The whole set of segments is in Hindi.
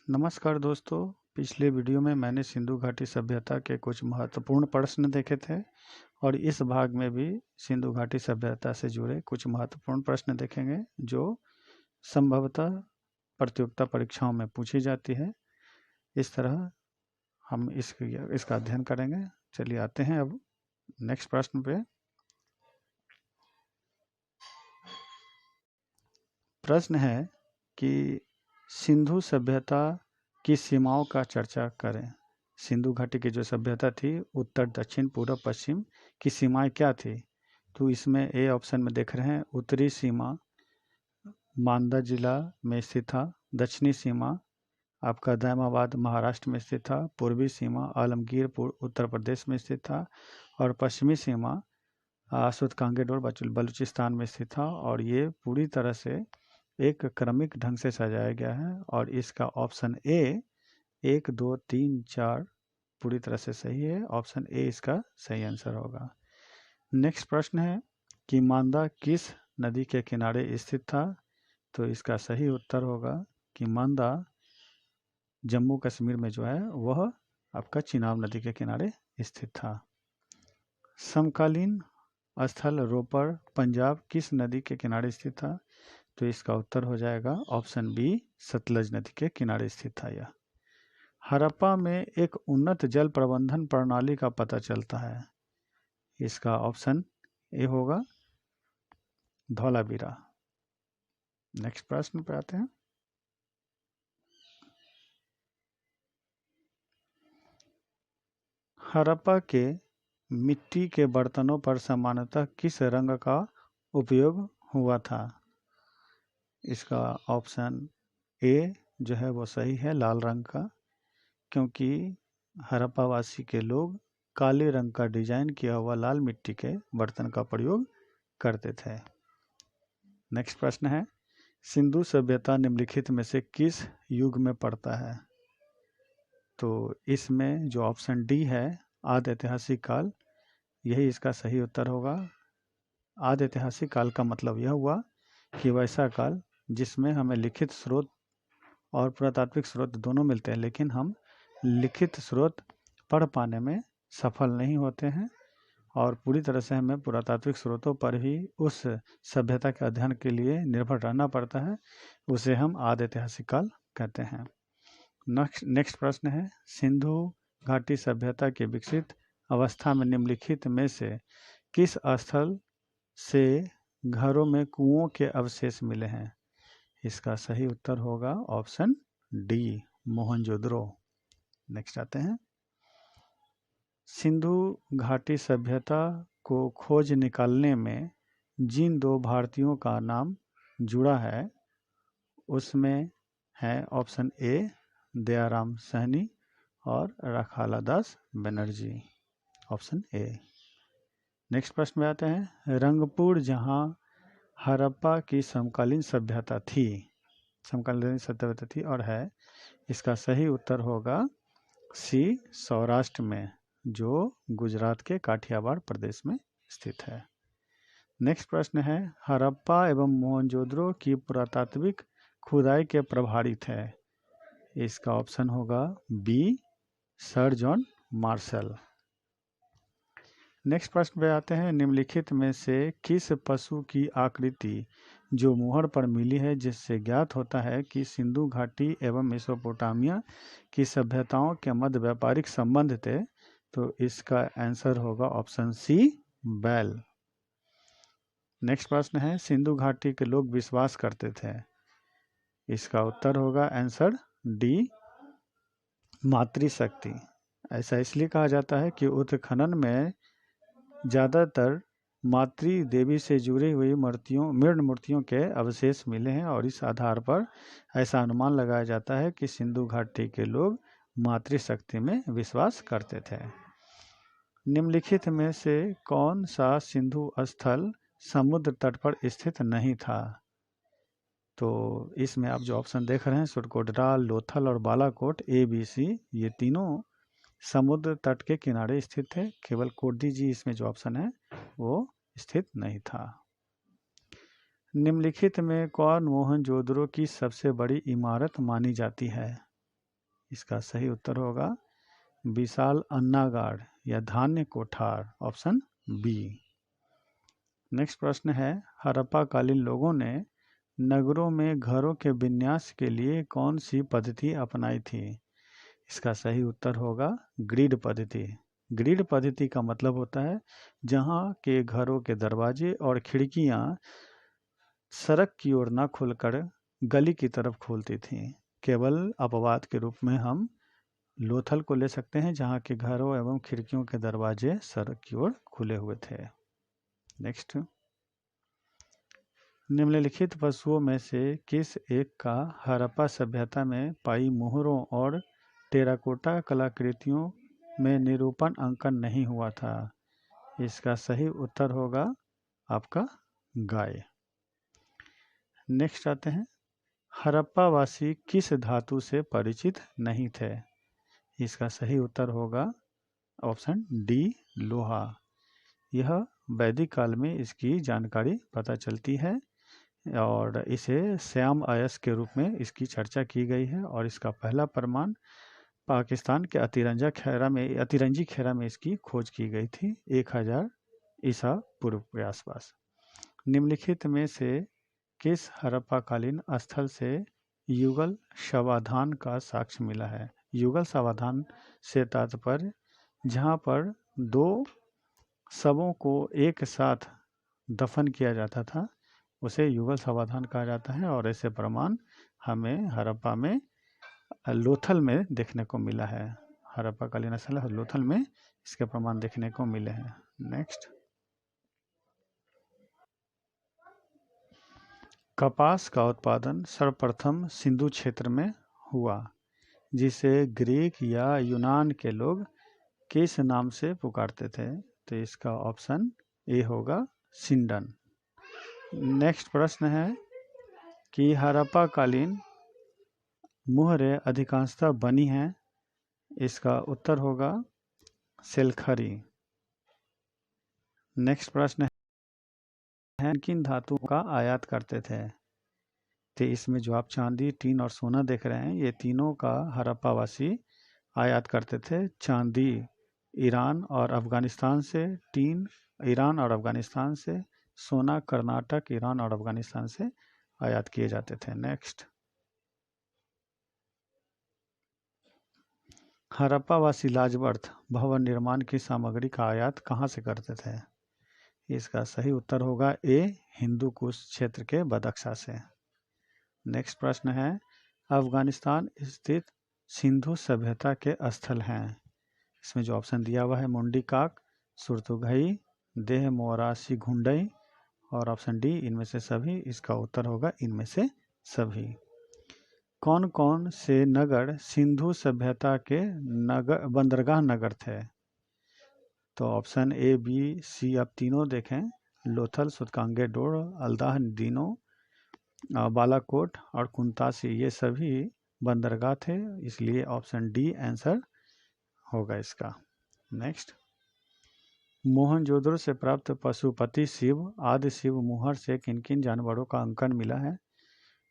नमस्कार दोस्तों। पिछले वीडियो में मैंने सिंधु घाटी सभ्यता के कुछ महत्वपूर्ण प्रश्न देखे थे और इस भाग में भी सिंधु घाटी सभ्यता से जुड़े कुछ महत्वपूर्ण प्रश्न देखेंगे जो संभवतः प्रतियोगिता परीक्षाओं में पूछी जाती है। इस तरह हम इसका अध्ययन करेंगे। चलिए आते हैं अब नेक्स्ट प्रश्न पे। प्रश्न है कि सिंधु सभ्यता की सीमाओं का चर्चा करें। सिंधु घाटी की जो सभ्यता थी, उत्तर दक्षिण पूर्व पश्चिम की सीमाएं क्या थी? तो इसमें ए ऑप्शन में देख रहे हैं, उत्तरी सीमा मांदा जिला में स्थित था, दक्षिणी सीमा आपका दायमाबाद महाराष्ट्र में स्थित था, पूर्वी सीमा आलमगीरपुर उत्तर प्रदेश में स्थित था और पश्चिमी सीमा सुतकांगेडोर बलूचिस्तान में स्थित था। और ये पूरी तरह से एक क्रमिक ढंग से सजाया गया है और इसका ऑप्शन ए 1, 2, 3, 4 पूरी तरह से सही है। ऑप्शन ए इसका सही आंसर होगा। नेक्स्ट प्रश्न है कि मांदा किस नदी के किनारे स्थित था? तो इसका सही उत्तर होगा कि मांदा जम्मू कश्मीर में जो है वह आपका चिनाब नदी के किनारे स्थित था। समकालीन स्थल रोपड़ पंजाब किस नदी के किनारे स्थित था? तो इसका उत्तर हो जाएगा ऑप्शन बी, सतलज नदी के किनारे स्थित था यह। हड़प्पा में एक उन्नत जल प्रबंधन प्रणाली का पता चलता है। इसका ऑप्शन ए होगा, धौलावीरा। नेक्स्ट प्रश्न पे आते हैं। हड़प्पा के मिट्टी के बर्तनों पर सामान्यतः किस रंग का उपयोग हुआ था? इसका ऑप्शन ए जो है वो सही है, लाल रंग का, क्योंकि हड़प्पावासी के लोग काले रंग का डिजाइन किया हुआ लाल मिट्टी के बर्तन का प्रयोग करते थे। नेक्स्ट प्रश्न है, सिंधु सभ्यता निम्नलिखित में से किस युग में पड़ता है? तो इसमें जो ऑप्शन डी है, आदि ऐतिहासिक काल, यही इसका सही उत्तर होगा। आदि ऐतिहासिक काल का मतलब यह हुआ कि वैसा काल जिसमें हमें लिखित स्रोत और पुरातात्विक स्रोत दोनों मिलते हैं, लेकिन हम लिखित स्रोत पढ़ पाने में सफल नहीं होते हैं और पूरी तरह से हमें पुरातात्विक स्रोतों पर ही उस सभ्यता के अध्ययन के लिए निर्भर रहना पड़ता है। उसे हम आदि ऐतिहासिक काल कहते हैं। नेक्स्ट प्रश्न है, सिंधु घाटी सभ्यता के विकसित अवस्था में निम्नलिखित में से किस स्थल से घरों में कुओं के अवशेष मिले हैं? इसका सही उत्तर होगा ऑप्शन डी, मोहनजोदड़ो। नेक्स्ट आते हैं, सिंधु घाटी सभ्यता को खोज निकालने में जिन दो भारतीयों का नाम जुड़ा है उसमें है ऑप्शन ए, दयाराम सहनी और Rakhal Das Banerjee. Option A. Next प्रश्न में आते हैं, रंगपुर जहां हड़प्पा की समकालीन सभ्यता थी और है, इसका सही उत्तर होगा सी, सौराष्ट्र में, जो गुजरात के काठियावाड़ प्रदेश में स्थित है। नेक्स्ट प्रश्न है, हड़प्पा एवं मोहनजोदड़ो की पुरातात्विक खुदाई के प्रभारी थे। इसका ऑप्शन होगा B, sir John Marshall. Next प्रश्न पे आते हैं, निम्नलिखित में से किस पशु की आकृति जो मुहर पर मिली है जिससे ज्ञात होता है कि सिंधु घाटी एवं मेसोपोटामिया की सभ्यताओं के मध्य व्यापारिक संबंध थे? तो इसका आंसर होगा ऑप्शन सी, बैल। नेक्स्ट प्रश्न है, सिंधु घाटी के लोग विश्वास करते थे। इसका उत्तर होगा आंसर डी, मातृशक्ति। ऐसा इसलिए कहा जाता है कि उत्खनन में ज़्यादातर मातृ देवी से जुड़ी हुई मृण मूर्तियों के अवशेष मिले हैं और इस आधार पर ऐसा अनुमान लगाया जाता है कि सिंधु घाटी के लोग मातृशक्ति में विश्वास करते थे। निम्नलिखित में से कौन सा सिंधु स्थल समुद्र तट पर स्थित नहीं था? तो इसमें आप जो ऑप्शन देख रहे हैं, सुरकोटडा, लोथल और बालाकोट, ए, बी, सी, ये तीनों समुद्र तट के किनारे स्थित थे। केवल कोडी जी इसमें जो ऑप्शन है वो स्थित नहीं था। निम्नलिखित में कौन मोहनजोदड़ो की सबसे बड़ी इमारत मानी जाती है? इसका सही उत्तर होगा विशाल अन्नागार या धान्य कोठार, ऑप्शन बी। नेक्स्ट प्रश्न है, हड़प्पा कालीन लोगों ने नगरों में घरों के विन्यास के लिए कौन सी पद्धति अपनाई थी? इसका सही उत्तर होगा ग्रिड पद्धति। ग्रिड पद्धति का मतलब होता है जहां के घरों के दरवाजे और खिड़कियां सड़क की ओर न खुलकर गली की तरफ खुलती थी। केवल अपवाद के रूप में हम लोथल को ले सकते हैं जहां के घरों एवं खिड़कियों के दरवाजे सड़क की ओर खुले हुए थे। नेक्स्ट, निम्नलिखित वस्तुओं में से किस एक का हड़प्पा सभ्यता में पाई मोहरों और टेराकोटा कलाकृतियों में निरूपण अंकन नहीं हुआ था? इसका सही उत्तर होगा आपका गाय। नेक्स्ट आते हैं, हड़प्पा वासी किस धातु से परिचित नहीं थे? इसका सही उत्तर होगा ऑप्शन डी, लोहा। यह वैदिक काल में इसकी जानकारी पता चलती है और इसे श्याम अयस्क के रूप में इसकी चर्चा की गई है और इसका पहला प्रमाण पाकिस्तान के अतिरंजी खेरा में इसकी खोज की गई थी 1000 ईसा पूर्व के आसपास। निम्नलिखित में से किस हड़प्पाकालीन स्थल से युगल शवाधान का साक्ष्य मिला है? युगल शवाधान से तात्पर्य जहाँ पर दो शवों को एक साथ दफन किया जाता था उसे युगल शवाधान कहा जाता है और ऐसे प्रमाण हमें हड़प्पा में लोथल में देखने को मिला है। हड़प्पाकालीन स्थल लोथल में इसके प्रमाण देखने को मिले हैं। नेक्स्ट, कपास का उत्पादन सर्वप्रथम सिंधु क्षेत्र में हुआ जिसे ग्रीक या यूनान के लोग किस नाम से पुकारते थे? तो इसका ऑप्शन ए होगा सिंडन। नेक्स्ट प्रश्न है कि हड़प्पाकालीन मुहरें अधिकांशतः बनी हैं। इसका उत्तर होगा सेलखरी। नेक्स्ट प्रश्न है किन धातुओं का आयात करते थे? तो इसमें जो आप चांदी, टीन और सोना देख रहे हैं ये तीनों का हड़प्पावासी आयात करते थे। चांदी ईरान और अफगानिस्तान से, टीन ईरान और अफगानिस्तान से, सोना कर्नाटक, ईरान और अफगानिस्तान से आयात किए जाते थे। नेक्स्ट, हड़प्पावासी लाजवर्थ भवन निर्माण की सामग्री का आयात कहाँ से करते थे? इसका सही उत्तर होगा ए, हिंदू कुश क्षेत्र के बदख्शा से। नेक्स्ट प्रश्न है, अफगानिस्तान स्थित सिंधु सभ्यता के स्थल हैं। इसमें जो ऑप्शन दिया हुआ है मुंडीकाक, सुरतुघई, देह मोरासी घुंडई और ऑप्शन डी इनमें से सभी। इसका उत्तर होगा इनमें से सभी। कौन कौन से नगर सिंधु सभ्यता के बंदरगाह नगर थे? तो ऑप्शन ए, बी, सी आप तीनों देखें, लोथल, सुतकांगेडोर, अल्दाह दीनो, बालाकोट और कुंतासी ये सभी बंदरगाह थे, इसलिए ऑप्शन डी आंसर होगा इसका। नेक्स्ट, मोहनजोदड़ो से प्राप्त पशुपति शिव आदि शिव मुहर से किन किन जानवरों का अंकन मिला है?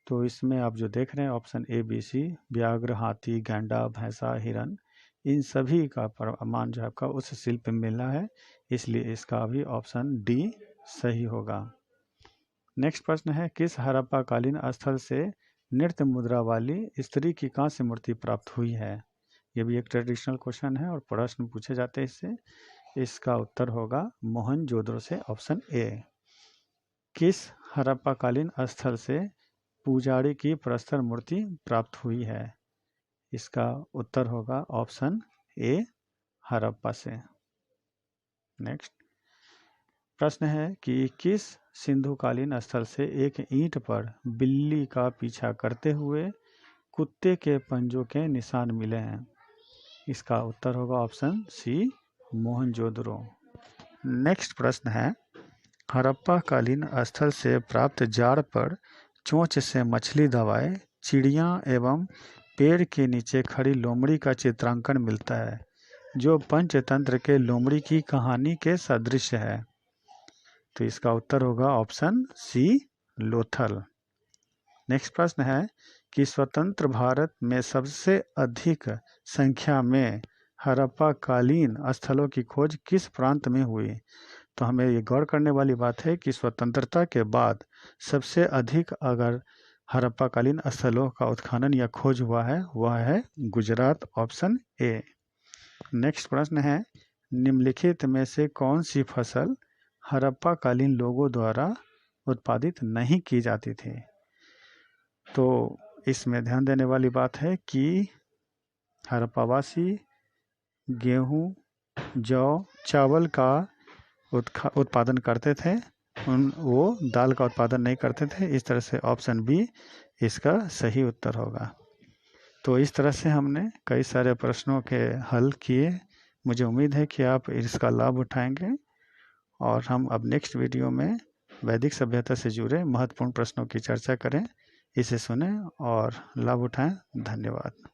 तो इसमें आप जो देख रहे हैं ऑप्शन ए, बी, सी, व्याघ्र, हाथी, गैंडा, भैंसा, हिरन, इन सभी का प्रमाण जो आपका उस शिल्प में मिला है, इसलिए इसका भी ऑप्शन डी सही होगा। नेक्स्ट प्रश्न है, किस हड़प्पाकालीन स्थल से नृत्य मुद्रा वाली स्त्री की कांस्य मूर्ति प्राप्त हुई है? ये भी एक ट्रेडिशनल क्वेश्चन है और प्रश्न पूछे जाते हैं इससे। इसका उत्तर होगा मोहनजोदड़ो से, ऑप्शन ए। किस हड़प्पाकालीन स्थल से पुजारी की प्रस्तर मूर्ति प्राप्त हुई है? इसका उत्तर होगा ऑप्शन ए, हड़प्पा से। नेक्स्ट प्रश्न है कि किस सिंधुकालीन स्थल से एक ईंट पर बिल्ली का पीछा करते हुए कुत्ते के पंजों के निशान मिले हैं? इसका उत्तर होगा ऑप्शन सी, मोहनजोदड़ो। नेक्स्ट प्रश्न है, हड़प्पाकालीन स्थल से प्राप्त जार पर चोंच से मछली दबाए चिड़िया एवं पेड़ के नीचे खड़ी लोमड़ी का चित्रांकन मिलता है जो पंचतंत्र के लोमड़ी की कहानी के सदृश है। तो इसका उत्तर होगा ऑप्शन सी, लोथल। नेक्स्ट प्रश्न है कि स्वतंत्र भारत में सबसे अधिक संख्या में हड़प्पा कालीन स्थलों की खोज किस प्रांत में हुई? तो हमें ये गौर करने वाली बात है कि स्वतंत्रता के बाद सबसे अधिक अगर हड़प्पा कालीन स्थलों का उत्खनन या खोज हुआ है वह है गुजरात, ऑप्शन ए। नेक्स्ट प्रश्न है, निम्नलिखित में से कौन सी फसल हड़प्पा कालीन लोगों द्वारा उत्पादित नहीं की जाती थी? तो इसमें ध्यान देने वाली बात है कि हड़प्पावासी गेहूं, जौ, चावल का उत्पादन करते थे, वो दाल का उत्पादन नहीं करते थे। इस तरह से ऑप्शन बी इसका सही उत्तर होगा। तो इस तरह से हमने कई सारे प्रश्नों के हल किए। मुझे उम्मीद है कि आप इसका लाभ उठाएंगे और हम अब नेक्स्ट वीडियो में वैदिक सभ्यता से जुड़े महत्वपूर्ण प्रश्नों की चर्चा करें। इसे सुनें और लाभ उठाएं। धन्यवाद।